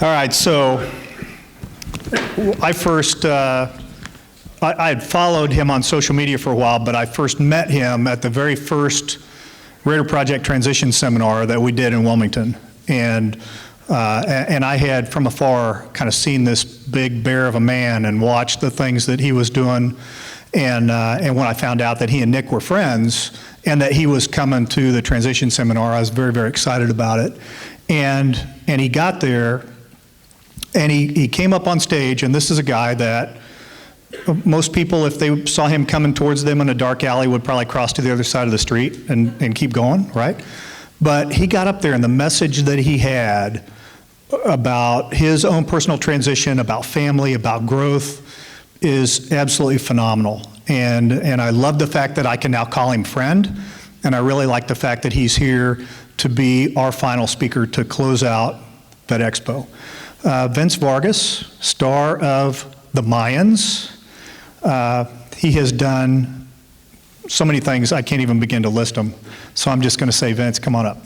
All right, so I first, I had followed him on social media for a while, but I first met him at the very first Raider Project Transition Seminar that we did in Wilmington. And I had from afar kind of seen this big bear of a man and watched the things that he was doing. And when I found out that he and Nick were friends and that he was coming to the transition seminar, I was very, very excited about it. And he got there, and he came up on stage, and this is a guy that most people, if they saw him coming towards them in a dark alley, would probably cross to the other side of the street and keep going, right? But he got up there, and the message that he had about his own personal transition, about family, about growth, is absolutely phenomenal. And I love the fact that I can now call him friend, and I really like the fact that he's here to be our final speaker to close out VetXpo. Vince Vargas, star of The Mayans. He has done so many things I can't even begin to list them. So I'm just going to say, Vince, come on up.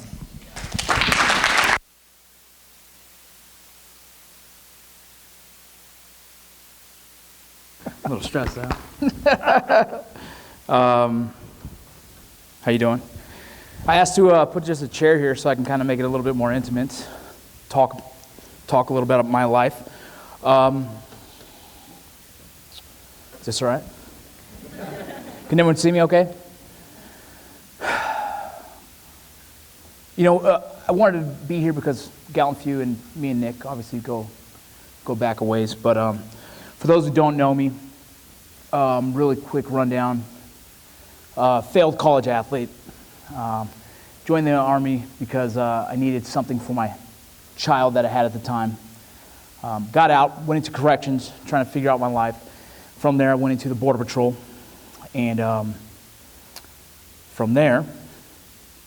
A little stressed out. How you doing? I asked to put just a chair here so I can kind of make it a little bit more intimate. Talk a little bit about my life. Is this all right? Can everyone see me okay? You know, I wanted to be here because GallantFew and me and Nick obviously go back a ways. But for those who don't know me, really quick rundown. Failed college athlete. Joined the Army because I needed something for my child that I had at the time. Got out, went into corrections, trying to figure out my life. From there, I went into the Border Patrol. And from there,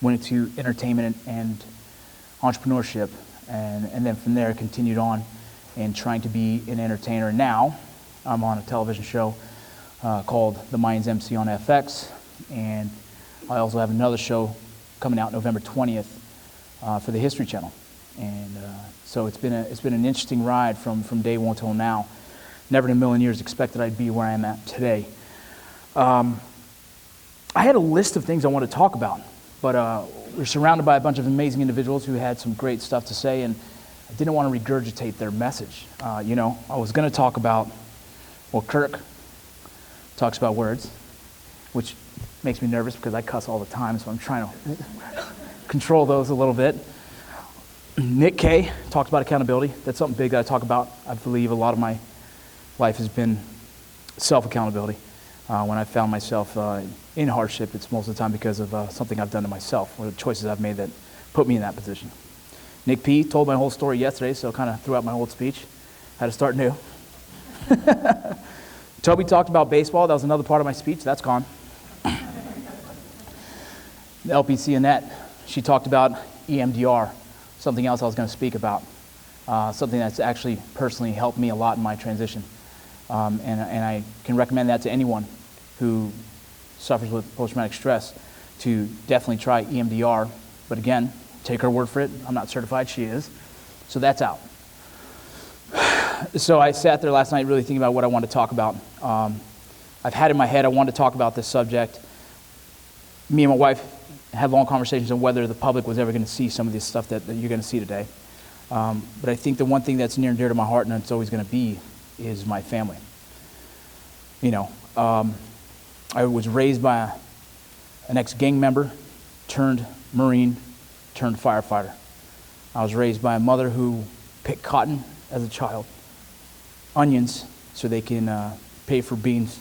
went into entertainment and entrepreneurship. And then from there, continued on and trying to be an entertainer. Now, I'm on a television show called The Mayans MC on FX. And I also have another show coming out November 20th for the History Channel. And so it's been an interesting ride from day one till now. Never in a million years expected I'd be where I am at today. I had a list of things I wanted to talk about, but we're surrounded by a bunch of amazing individuals who had some great stuff to say, and I didn't want to regurgitate their message. You know, I was going to talk about, well, Kirk talks about words, which makes me nervous because I cuss all the time, so I'm trying to control those a little bit. Nick K talked about accountability. That's something big that I talk about. I believe a lot of my life has been self-accountability. When I found myself in hardship, it's most of the time because of something I've done to myself or the choices I've made that put me in that position. Nick P told my whole story yesterday, so kind of threw out my old speech. Had to start new. Toby talked about baseball. That was another part of my speech. That's gone. The LPC Annette, she talked about EMDR, something else I was going to speak about, something that's actually personally helped me a lot in my transition. And I can recommend that to anyone who suffers with post-traumatic stress to definitely try EMDR. But again, take her word for it. I'm not certified, she is. So that's out. So I sat there last night really thinking about what I wanted to talk about. I've had in my head I wanted to talk about this subject. Me and my wife had long conversations on whether the public was ever going to see some of this stuff that you're going to see today. But I think the one thing that's near and dear to my heart, and it's always going to be, is my family. You know, I was raised by an ex-gang member, turned Marine, turned firefighter. I was raised by a mother who picked cotton as a child, onions, so they can pay for beans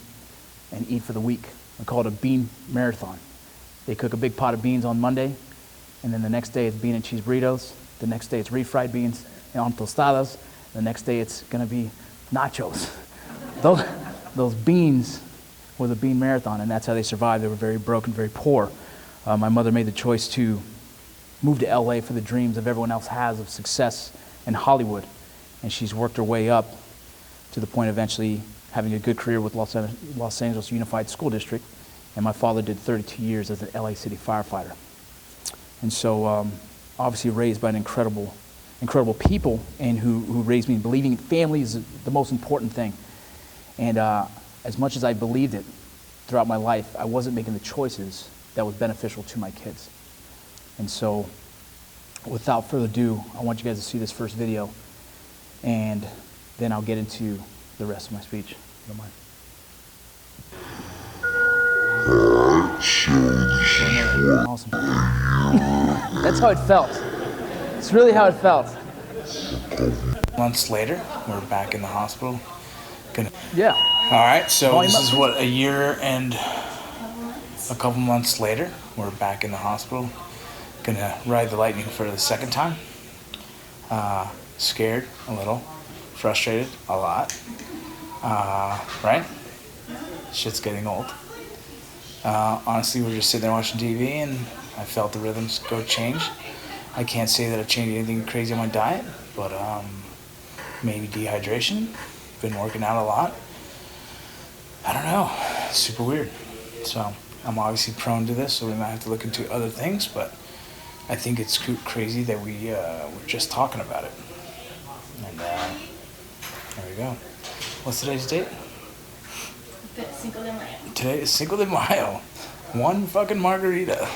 and eat for the week. I call it a bean marathon. They cook a big pot of beans on Monday, and then the next day it's bean and cheese burritos. The next day it's refried beans on tostadas. The next day it's going to be nachos. Those beans was a bean marathon, and that's how they survived. They were very broke and very poor. My mother made the choice to move to LA for the dreams of everyone else has of success in Hollywood, and she's worked her way up to the point of eventually having a good career with Los Angeles Unified School District, and my father did 32 years as an LA City firefighter. And so obviously raised by an incredible incredible people and who raised me, and believing in family is the most important thing. And as much as I believed it throughout my life, I wasn't making the choices that was beneficial to my kids. And so, without further ado, I want you guys to see this first video, and then I'll get into the rest of my speech. If you don't mind. Awesome. That's how it felt. It's really how it felt. Months later, we're back in the hospital. Yeah. All right, so Volume this up. is what, a year and a couple months later, we're back in the hospital. Gonna ride the lightning for the second time. Scared a little, frustrated a lot. Right? Shit's getting old. Honestly, we're just sitting there watching TV, and I felt the rhythms go change. I can't say that I've changed anything crazy on my diet, but maybe dehydration. Been working out a lot. I don't know. It's super weird. So I'm obviously prone to this, so we might have to look into other things, but I think it's crazy that we're just talking about it. And there we go. What's today's date? Cinco de Mayo. Today is Cinco de Mayo. One fucking margarita.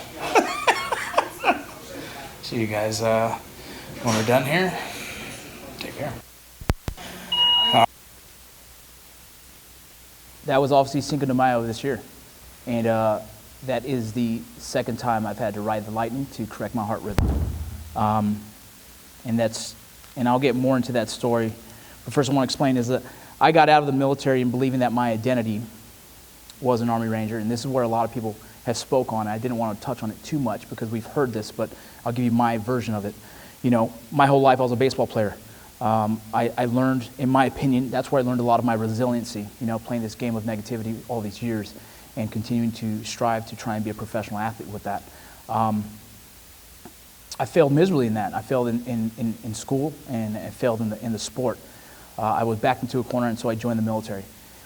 See you guys when we're done here. Take care. That was obviously Cinco de Mayo this year. And that is the second time I've had to ride the lightning to correct my heart rhythm. And I'll get more into that story. But first I want to explain is that I got out of the military and believing that my identity was an Army Ranger. And this is where a lot of people have spoke on it. I didn't want to touch on it too much because we've heard this, but I'll give you my version of it. You know, my whole life I was a baseball player. I learned, in my opinion, that's where I learned a lot of my resiliency, you know, playing this game of negativity all these years and continuing to strive to try and be a professional athlete with that. I failed miserably in that. I failed in school, and I failed in the sport. I was backed into a corner, and so I joined the military.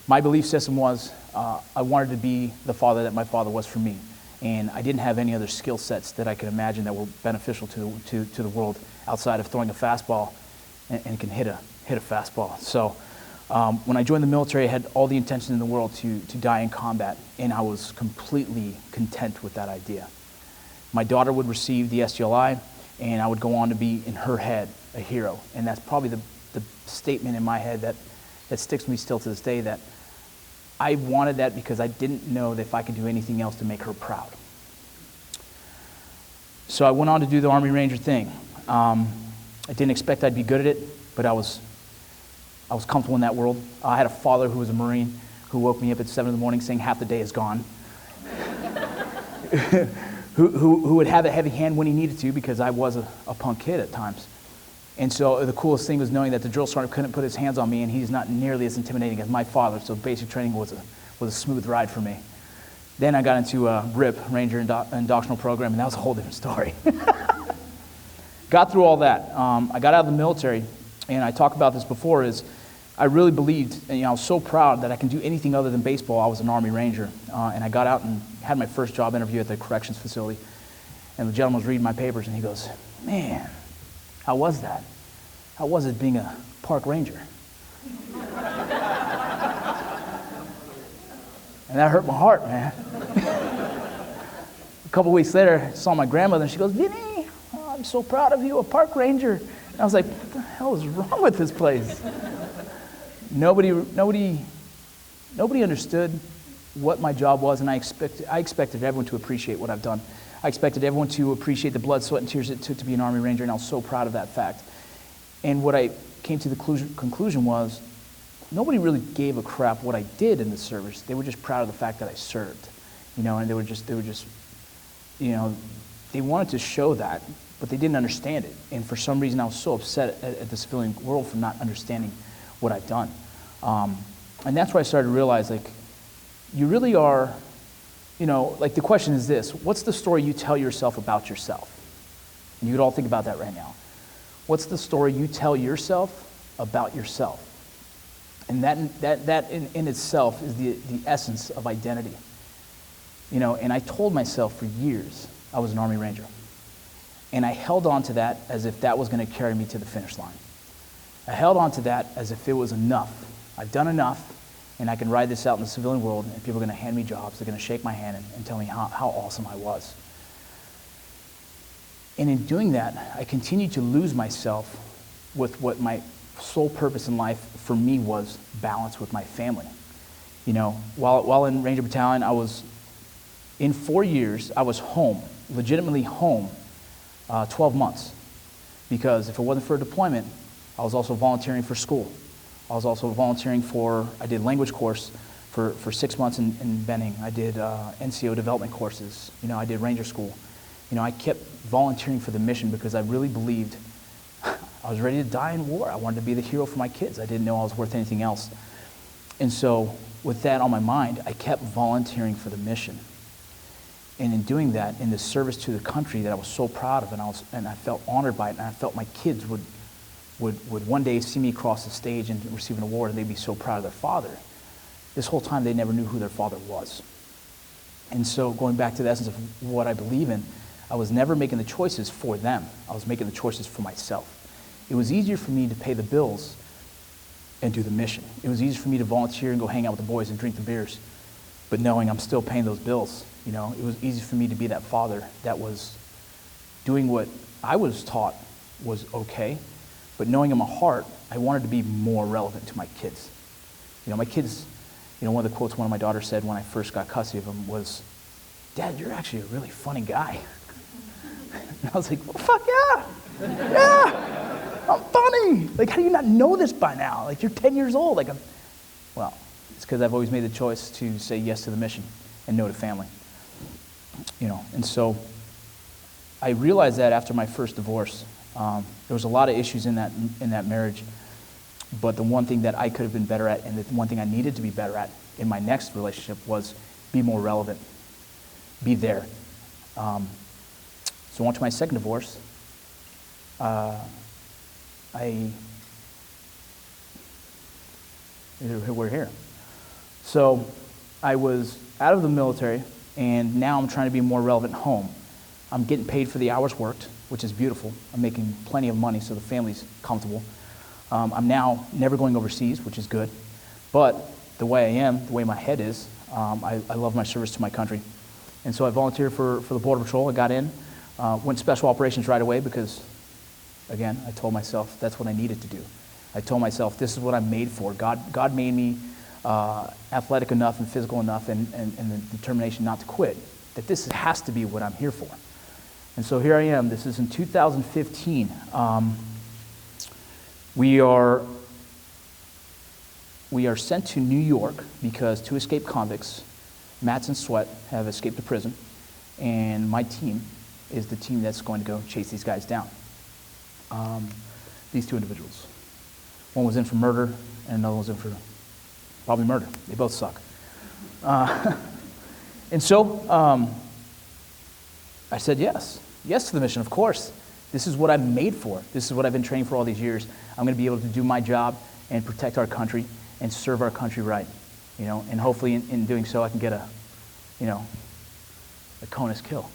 My belief system was I wanted to be the father that my father was for me, and I didn't have any other skill sets that I could imagine that were beneficial to the world outside of throwing a fastball and can hit a fastball. So when I joined the military, I had all the intention in the world to die in combat, and I was completely content with that idea. My daughter would receive the SGLI, and I would go on to be, in her head, a hero. And that's probably the statement in my head that sticks with me still to this day, that I wanted that because I didn't know that if I could do anything else to make her proud. So I went on to do the Army Ranger thing. I didn't expect I'd be good at it, but I was comfortable in that world. I had a father who was a Marine who woke me up at 7 in the morning saying half the day is gone. who would have a heavy hand when he needed to, because I was a punk kid at times. And so the coolest thing was knowing that the drill sergeant couldn't put his hands on me, and he's not nearly as intimidating as my father, so basic training was a smooth ride for me. Then I got into RIP, Ranger Indoctrinal Program, and that was a whole different story. Got through all that. I got out of the military, and I talked about this before, is I really believed, and I was so proud that I can do anything other than baseball. I was an Army Ranger, and I got out and had my first job interview at the corrections facility, and the gentleman was reading my papers, and he goes, "Man, how was that? How was it being a park ranger?" And that hurt my heart, man. A couple weeks later, I saw my grandmother, and she goes, "Vinny, I'm so proud of you, a park ranger." And I was like, "What the hell is wrong with this place?" Nobody understood what my job was, and I expected everyone to appreciate what I've done. I expected everyone to appreciate the blood, sweat, and tears it took to be an Army Ranger, and I was so proud of that fact. And what I came to the conclusion was, nobody really gave a crap what I did in the service. They were just proud of the fact that I served, and they were just, they wanted to show that, but they didn't understand it. And for some reason, I was so upset at the civilian world for not understanding what I've done. And that's where I started to realize, you really are, the question is this: what's the story you tell yourself about yourself? And you could all think about that right now. What's the story you tell yourself about yourself? And that in itself is the essence of identity. And I told myself for years I was an Army Ranger. And I held on to that as if that was going to carry me to the finish line. I held on to that as if it was enough. I've done enough, and I can ride this out in the civilian world, and people are going to hand me jobs. They're going to shake my hand and tell me how awesome I was. And in doing that, I continued to lose myself with what my sole purpose in life for me was balance with my family. You know, while in Ranger Battalion, in 4 years, I was home, legitimately home, 12 months. Because if it wasn't for a deployment, I was also volunteering for school. I was also volunteering I did language course for 6 months in Benning. I did NCO development courses. You know, I did Ranger School. You know, I kept volunteering for the mission because I really believed I was ready to die in war. I wanted to be the hero for my kids. I didn't know I was worth anything else. And so with that on my mind, I kept volunteering for the mission. And in doing that, in the service to the country that I was so proud of, and I felt honored by it, and I felt my kids would one day see me cross the stage and receive an award, and they'd be so proud of their father. This whole time, they never knew who their father was. And so going back to the essence of what I believe in, I was never making the choices for them. I was making the choices for myself. It was easier for me to pay the bills and do the mission. It was easier for me to volunteer and go hang out with the boys and drink the beers, but knowing I'm still paying those bills. You know, it was easy for me to be that father that was doing what I was taught was okay, but knowing in my heart, I wanted to be more relevant to my kids. You know, my kids, you know, one of the quotes one of my daughters said when I first got custody of them was, "Dad, you're actually a really funny guy." And I was like, well, fuck yeah, yeah, I'm funny. Like, how do you not know this by now? Like, you're 10 years old. Like, well, it's because I've always made the choice to say yes to the mission and no to family. You know, and so I realized that after my first divorce, there was a lot of issues in that marriage, but the one thing that I could have been better at, and the one thing I needed to be better at in my next relationship was be more relevant, be there. So I went to my second divorce. We're here. So I was out of the military, and now I'm trying to be more relevant home. I'm getting paid for the hours worked, which is beautiful. I'm making plenty of money, so the family's comfortable. I'm now never going overseas, which is good. But the way I am, the way my head is, I love my service to my country. And so I volunteered for the Border Patrol. I got in, went special operations right away because, again, I told myself that's what I needed to do. I told myself this is what I'm made for. God made me athletic enough and physical enough and the determination not to quit, that this has to be what I'm here for. And so here I am. This is in 2015. We are sent to New York because two escaped convicts, Matz and Sweat, have escaped to prison, and my team is the team that's going to go chase these guys down. These two individuals. One was in for murder, and another was in for probably murder. They both suck. And so I said yes. Yes to the mission, of course. This is what I'm made for. This is what I've been training for all these years. I'm going to be able to do my job and protect our country and serve our country right. You know, and hopefully in doing so I can get a CONUS kill.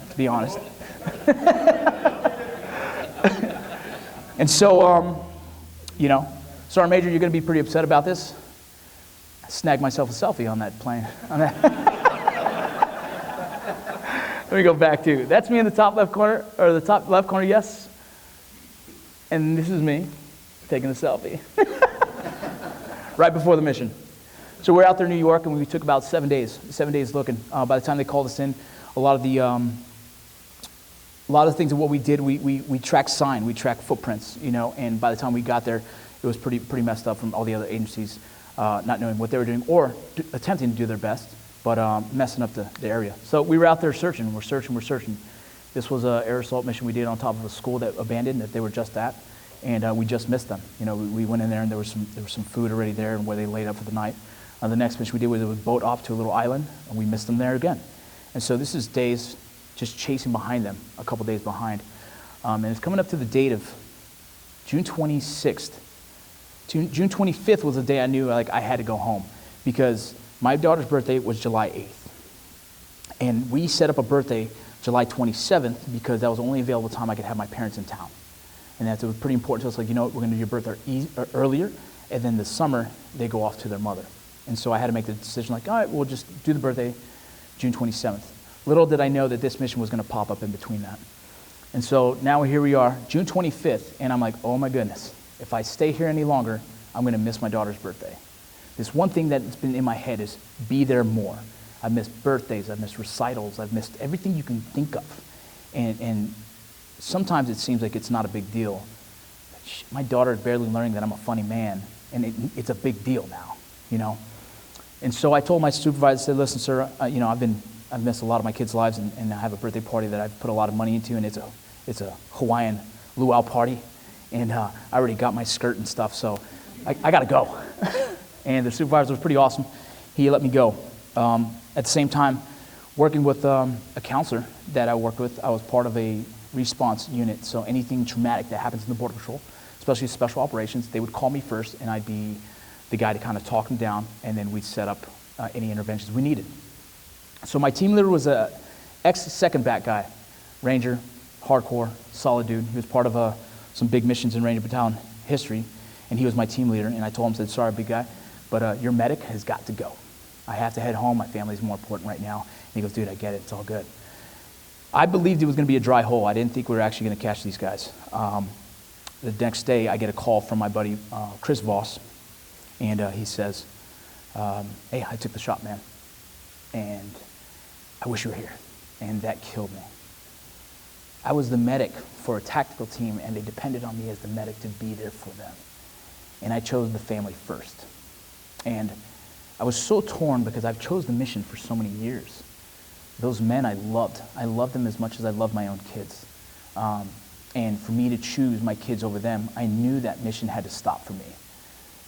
To be honest. And so, Sergeant Major, you're going to be pretty upset about this. I snagged myself a selfie on that plane. Let me go back to, that's me in the top left corner, or the top left corner, yes. And this is me taking a selfie. Right before the mission. So we're out there in New York, and we took about 7 days looking. By the time they called us in, a lot of the things of what we did, we tracked sign, we tracked footprints, and by the time we got there, it was pretty messed up from all the other agencies not knowing what they were doing or attempting to do their best, but messing up the area. So we were out there searching. We're searching. This was an air assault mission we did on top of a school that abandoned, that they were just at, and we just missed them. We went in there, and there was some food already there and where they laid up for the night. The next mission we did was a boat off to a little island, and we missed them there again. And so this is days just chasing behind them, a couple days behind. And it's coming up to the date of June 26th. June 25th was the day I knew I had to go home, because my daughter's birthday was July 8th. And we set up a birthday July 27th because that was the only available time I could have my parents in town. And that was pretty important to us, like, you know what, we're going to do your birthday earlier, and then the summer, they go off to their mother. And so I had to make the decision, like, all right, we'll just do the birthday June 27th. Little did I know that this mission was going to pop up in between that. And so now here we are, June 25th, and I'm like, oh my goodness, if I stay here any longer, I'm going to miss my daughter's birthday. This one thing that's been in my head is be there more. I've missed birthdays, I've missed recitals, I've missed everything you can think of. And sometimes it seems like it's not a big deal. My daughter is barely learning that I'm a funny man, and it's a big deal now, you know? And so I told my supervisor, I said, listen, sir, you know, I've missed a lot of my kids' lives, and I have a birthday party that I've put a lot of money into, and it's a Hawaiian luau party, and I already got my skirt and stuff, so I got to go. And the supervisor was pretty awesome. He let me go. At the same time, working with a counselor that I worked with, I was part of a response unit, so anything traumatic that happens in the Border Patrol, especially special operations, they would call me first, and I'd be the guy to kind of talk them down, and then we'd set up any interventions we needed. So my team leader was a ex-second bat guy, Ranger, hardcore, solid dude. He was part of some big missions in Ranger Battalion history, and he was my team leader. And I told him, I said, sorry, big guy, but your medic has got to go. I have to head home. My family's more important right now. And he goes, dude, I get it. It's all good. I believed it was going to be a dry hole. I didn't think we were actually going to catch these guys. The next day, I get a call from my buddy, Chris Voss, and he says, hey, I took the shot, man, and I wish you were here. And that killed me. I was the medic for a tactical team, and they depended on me as the medic to be there for them. And I chose the family first. And I was so torn because I've chose the mission for so many years. Those men I loved. I loved them as much as I loved my own kids. And for me to choose my kids over them, I knew that mission had to stop for me.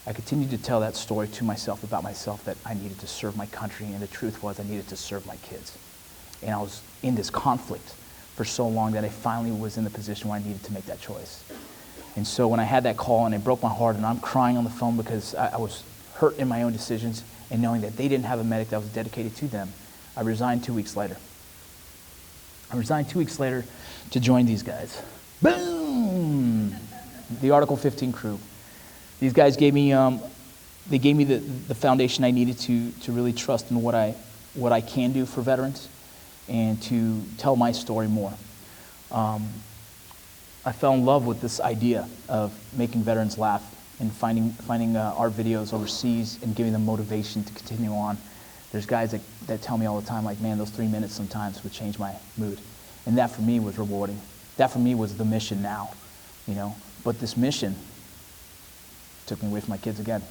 I continued to tell that story to myself about myself, that I needed to serve my country, and the truth was I needed to serve my kids. And I was in this conflict for so long that I finally was in the position where I needed to make that choice. And so when I had that call, and it broke my heart, and I'm crying on the phone because I was hurt in my own decisions, and knowing that they didn't have a medic that was dedicated to them, I resigned 2 weeks later. I resigned 2 weeks later to join these guys. Boom! The Article 15 crew. These guys gave me, the foundation I needed to really trust in what I can do for veterans and to tell my story more. I fell in love with this idea of making veterans laugh and finding our videos overseas and giving them motivation to continue on. There's guys that tell me all the time, like, man, those 3 minutes sometimes would change my mood. And that for me was rewarding. That for me was the mission now, you know. But this mission took me away from my kids again.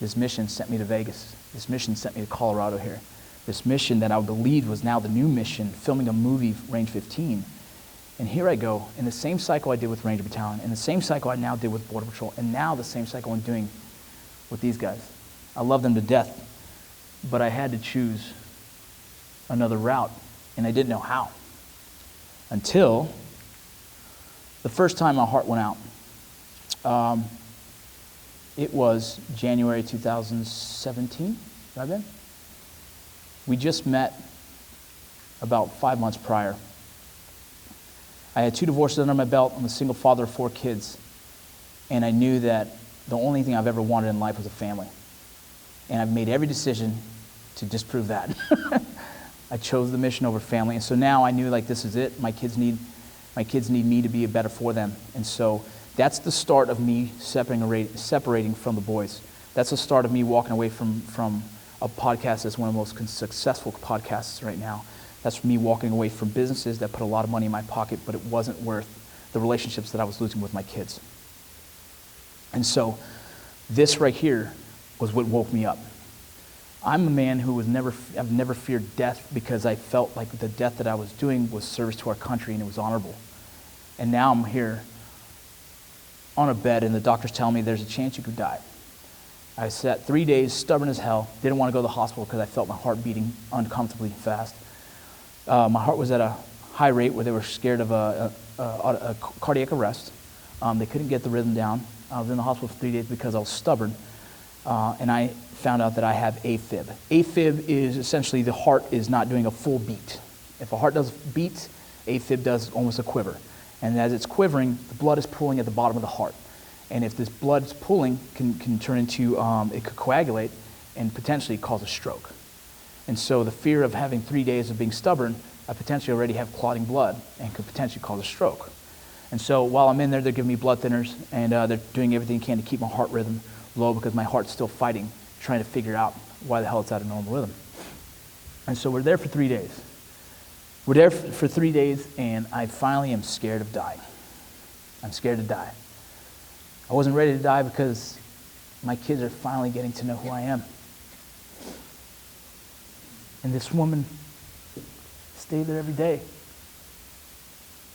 This mission sent me to Vegas. This mission sent me to Colorado here. This mission that I believed was now the new mission, filming a movie, Range 15. And here I go, in the same cycle I did with Ranger Battalion, and the same cycle I now did with Border Patrol, and now the same cycle I'm doing with these guys. I love them to death, but I had to choose another route, and I didn't know how. Until the first time my heart went out. It was January 2017, right then? We just met about 5 months prior. I had 2 divorces under my belt. I'm a single father of 4 kids. And I knew that the only thing I've ever wanted in life was a family. And I've made every decision to disprove that. I chose the mission over family. And so now I knew, like, this is it. My kids need me to be better for them. And so that's the start of me separating from the boys. That's the start of me walking away from a podcast that's one of the most successful podcasts right now. That's me walking away from businesses that put a lot of money in my pocket, but it wasn't worth the relationships that I was losing with my kids. And so this right here was what woke me up. I'm a man who I've never feared death because I felt like the death that I was doing was service to our country and it was honorable. And now I'm here on a bed and the doctor's telling me there's a chance you could die. I sat 3 days, stubborn as hell, didn't want to go to the hospital because I felt my heart beating uncomfortably fast. My heart was at a high rate where they were scared of a cardiac arrest. They couldn't get the rhythm down. I was in the hospital for 3 days because I was stubborn. and I found out that I have AFib. AFib is essentially the heart is not doing a full beat. If a heart does beats, AFib does almost a quiver. And as it's quivering, the blood is pooling at the bottom of the heart. And if this blood is pooling, can turn into, it could coagulate and potentially cause a stroke. And so the fear of having 3 days of being stubborn, I potentially already have clotting blood and could potentially cause a stroke. And so while I'm in there, they're giving me blood thinners, and they're doing everything they can to keep my heart rhythm low because my heart's still fighting, trying to figure out why the hell it's out of normal rhythm. And so we're there for 3 days. We're there for 3 days, and I finally am scared of dying. I'm scared to die. I wasn't ready to die because my kids are finally getting to know who I am. And this woman stayed there every day.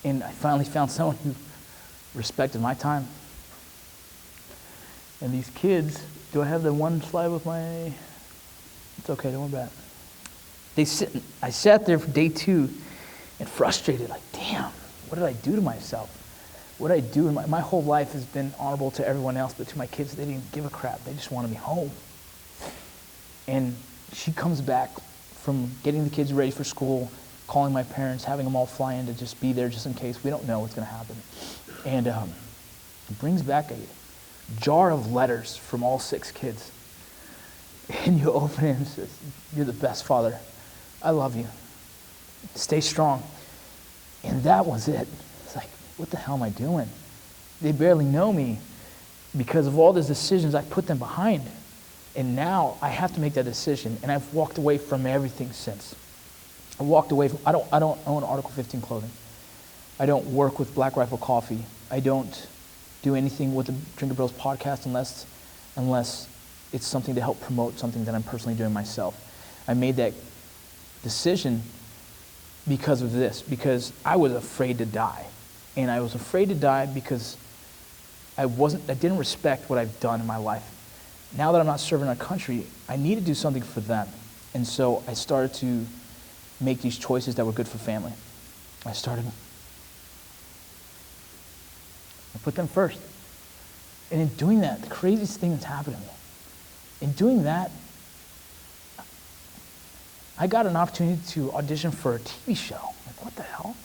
And I finally found someone who respected my time. And these kids, do I have the one slide with my, it's okay, don't worry about it. I sat there for day 2 and frustrated, like, damn, what did I do to myself? What did I do? My whole life has been honorable to everyone else, but to my kids, they didn't give a crap. They just wanted me home. And she comes back from getting the kids ready for school, calling my parents, having them all fly in to just be there just in case. We don't know what's going to happen. And brings back a jar of letters from all 6 kids. And you open it and it says, "You're the best father. I love you. Stay strong." And that was it. It's like, what the hell am I doing? They barely know me because of all those decisions I put them behind. And now I have to make that decision, and I've walked away from everything since. I walked away from, I don't own Article 15 clothing. I don't work with Black Rifle Coffee. I don't do anything with the Drinker Bros podcast unless it's something to help promote something that I'm personally doing myself. I made that decision because of this, because I was afraid to die. And I was afraid to die because I didn't respect what I've done in my life. Now that I'm not serving our country, I need to do something for them. And so I started to make these choices that were good for family. I put them first. And in doing that, the craziest thing that's happened to me, in doing that, I got an opportunity to audition for a TV show. Like, what the hell?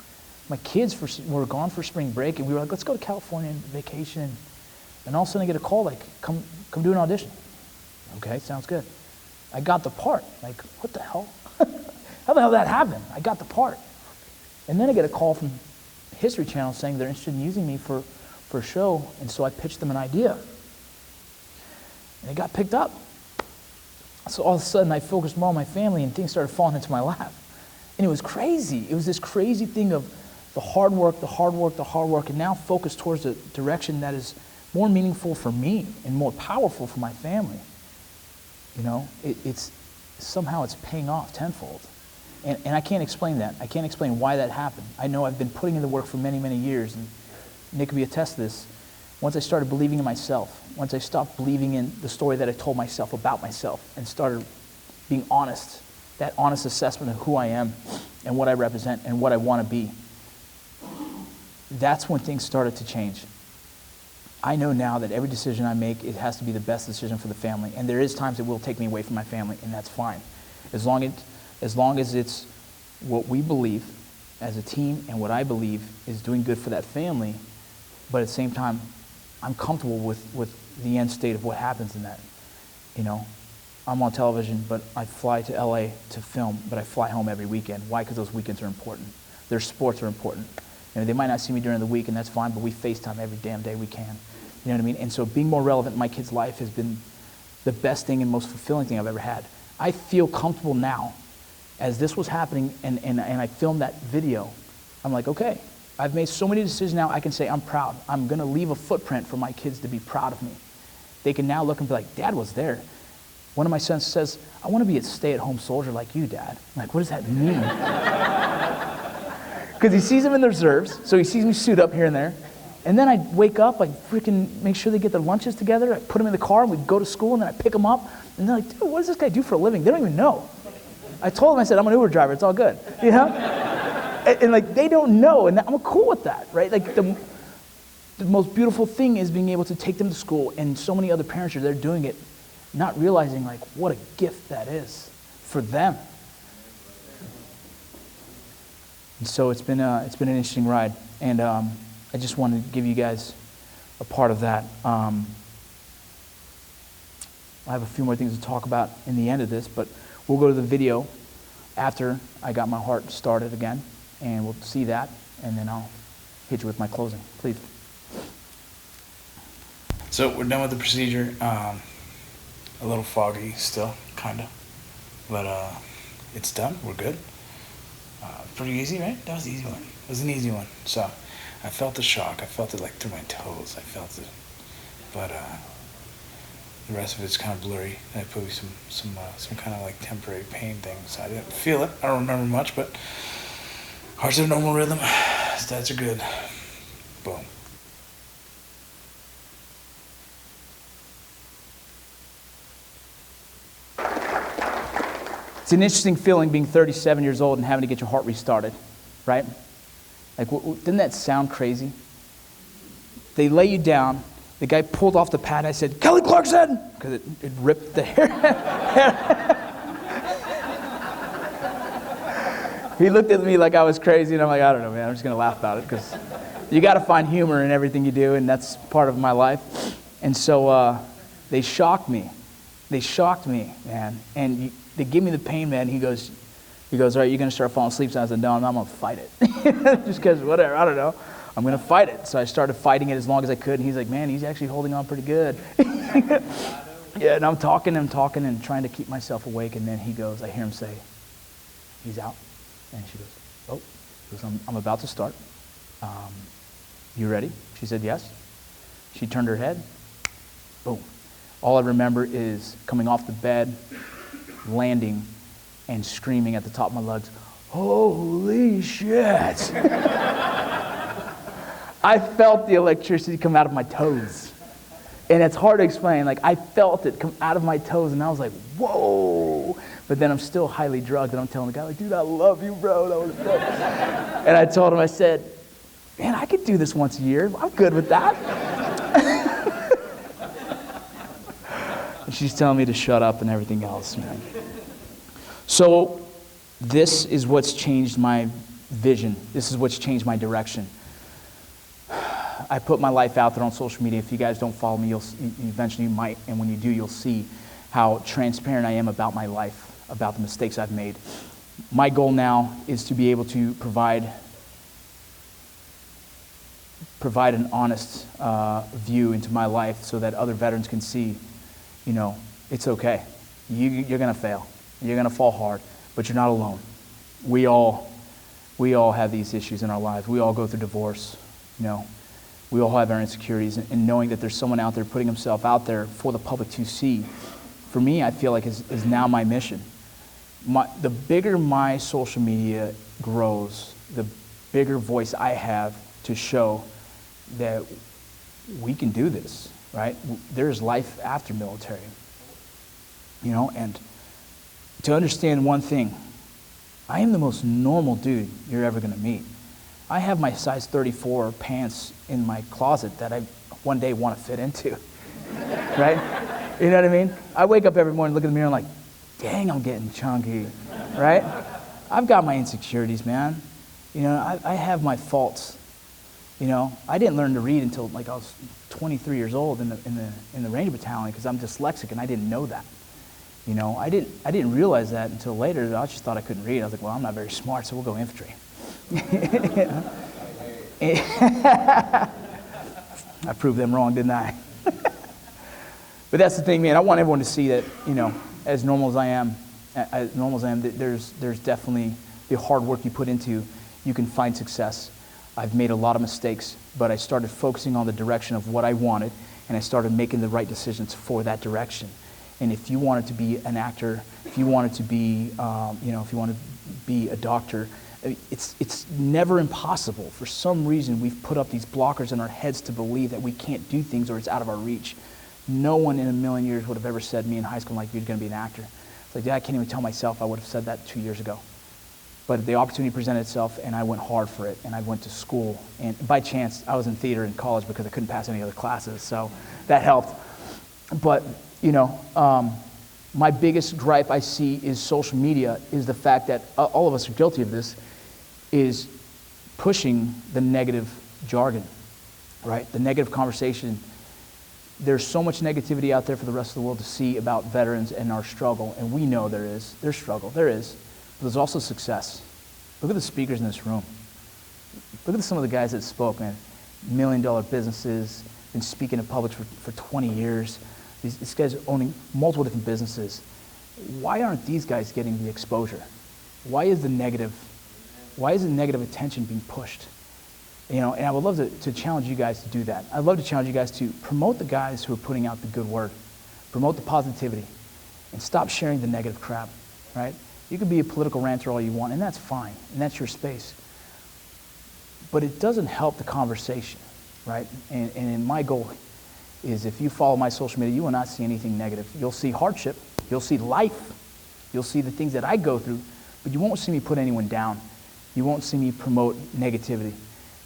My kids were gone for spring break, and we were like, let's go to California on vacation. And all of a sudden I get a call, like, come do an audition. Okay, sounds good. I got the part. Like, what the hell? How the hell did that happen? I got the part. And then I get a call from History Channel saying they're interested in using me for a show, and so I pitched them an idea. And it got picked up. So all of a sudden I focused more on my family, and things started falling into my lap. And it was crazy. It was this crazy thing of the hard work, and now focused towards a direction that is more meaningful for me and more powerful for my family. You know, somehow it's paying off tenfold. And I can't explain that. I can't explain why that happened. I know I've been putting in the work for many, many years, and Nick could be attest to this. Once I started believing in myself, once I stopped believing in the story that I told myself about myself and started being honest, that honest assessment of who I am and what I represent and what I want to be, that's when things started to change. I know now that every decision I make, it has to be the best decision for the family. And there is times it will take me away from my family, and that's fine. As long as it's what we believe as a team and what I believe is doing good for that family, but at the same time, I'm comfortable with the end state of what happens in that. You know, I'm on television, but I fly to LA to film, but I fly home every weekend. Why? Because those weekends are important. Their sports are important. You know, they might not see me during the week, and that's fine, but we FaceTime every damn day we can. You know what I mean? And so being more relevant in my kid's life has been the best thing and most fulfilling thing I've ever had. I feel comfortable now. As this was happening and I filmed that video, I'm like, okay, I've made so many decisions now, I can say I'm proud. I'm going to leave a footprint for my kids to be proud of me. They can now look and be like, Dad was there. One of my sons says, I want to be a stay-at-home soldier like you, Dad. I'm like, what does that mean? Because he sees them in the reserves, so he sees me suit up here and there. And then I wake up, I freaking make sure they get their lunches together, I put them in the car, and we go to school, and then I pick them up, and they're like, dude, what does this guy do for a living? They don't even know. I told them, I said, I'm an Uber driver, it's all good, you know? and like, they don't know, and I'm cool with that, right? Like, the most beautiful thing is being able to take them to school, and so many other parents are there doing it, not realizing like what a gift that is for them. And so it's been an interesting ride, and I just wanted to give you guys a part of that. I have a few more things to talk about in the end of this, but we'll go to the video after I got my heart started again, and we'll see that, and then I'll hit you with my closing. Please. So we're done with the procedure. A little foggy still, kind of. But it's done. We're good. Pretty easy, right? That was the easy one. It was an easy one. So I felt the shock. I felt it like through my toes. I felt it. But the rest of it's kind of blurry. And I put some kind of like temporary pain things. I didn't feel it. I don't remember much, but heart's at a normal rhythm. Stats are good. Boom. It's an interesting feeling being 37 years old and having to get your heart restarted, right? Like, didn't that sound crazy? They lay you down. The guy pulled off the pad. I said, "Kelly Clarkson," because it ripped the hair. He looked at me like I was crazy, and I'm like, I don't know, man. I'm just going to laugh about it because you got to find humor in everything you do, and that's part of my life. And so they shocked me. They shocked me, man. And they give me the pain, man. He goes, all right, you're going to start falling asleep. So I said, no, I'm going to fight it. Just because, whatever, I don't know. I'm going to fight it. So I started fighting it as long as I could. And he's like, man, he's actually holding on pretty good. Yeah, and I'm talking and trying to keep myself awake. And then he goes, I hear him say, he's out. And she goes, oh, he goes, I'm about to start. You ready? She said, yes. She turned her head. Boom. All I remember is coming off the bed, landing, and screaming at the top of my lungs, holy shit. I felt the electricity come out of my toes. And it's hard to explain. Like, I felt it come out of my toes, and I was like, whoa. But then I'm still highly drugged, and I'm telling the guy, like, dude, I love you, bro. That was dope. And I told him, I said, man, I could do this once a year. I'm good with that. And she's telling me to shut up and everything else, man. So this is what's changed my vision. This is what's changed my direction. I put my life out there on social media. If you guys don't follow me, eventually you might, and when you do, you'll see how transparent I am about my life, about the mistakes I've made. My goal now is to be able to provide an honest view into my life so that other veterans can see, you know, it's okay. You're going to fail. You're going to fall hard, but you're not alone. We all have these issues in our lives. We all go through divorce, you know. We all have our insecurities, and knowing that there's someone out there putting himself out there for the public to see, for me, I feel like is now my mission. The bigger my social media grows, the bigger voice I have to show that we can do this, right? There's life after military, you know, and to understand one thing, I am the most normal dude you're ever going to meet. I have my size 34 pants in my closet that I one day want to fit into, right? You know what I mean? I wake up every morning, look in the mirror, and I'm like, dang, I'm getting chunky, right? I've got my insecurities, man. You know, I have my faults. You know, I didn't learn to read until like I was 23 years old in the Ranger Battalion because I'm dyslexic and I didn't know that. You know, I didn't realize that until later. I just thought I couldn't read. I was like, well, I'm not very smart, so we'll go infantry. I proved them wrong, didn't I? But that's the thing, man. I want everyone to see that, you know, as normal as I am, there's definitely the hard work you put into, you can find success. I've made a lot of mistakes, but I started focusing on the direction of what I wanted, and I started making the right decisions for that direction. And if you wanted to be an actor, if you wanted to be, if you want to be a doctor, it's never impossible. For some reason, we've put up these blockers in our heads to believe that we can't do things or it's out of our reach. No one in a million years would have ever said to me in high school, like, you're going to be an actor. It's like, yeah, I can't even tell myself I would have said that 2 years ago. But the opportunity presented itself, and I went hard for it, and I went to school. And by chance, I was in theater in college because I couldn't pass any other classes, so that helped. But, My biggest gripe I see is social media is the fact that all of us are guilty of this, is pushing the negative jargon, right? The negative conversation. There's so much negativity out there for the rest of the world to see about veterans and our struggle, and we know there is. There's struggle, there is. But there's also success. Look at the speakers in this room. Look at some of the guys that spoke, man. $1 million businesses, been speaking in public for 20 years. These guys are owning multiple different businesses. Why aren't these guys getting the exposure? Why is the negative attention being pushed? And I would love to challenge you guys to do that. I'd love to challenge you guys to promote the guys who are putting out the good word, promote the positivity, and stop sharing the negative crap, right? You can be a political ranter all you want, and that's fine, and that's your space. But it doesn't help the conversation, right? And my goal is, if you follow my social media, you will not see anything negative. You'll see hardship, you'll see life, you'll see the things that I go through, but you won't see me put anyone down. You won't see me promote negativity.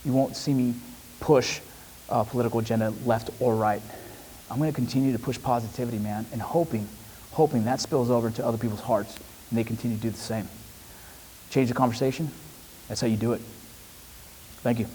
You won't see me push a political agenda left or right. I'm going to continue to push positivity, man, and hoping that spills over into other people's hearts and they continue to do the same. Change the conversation, that's how you do it. Thank you.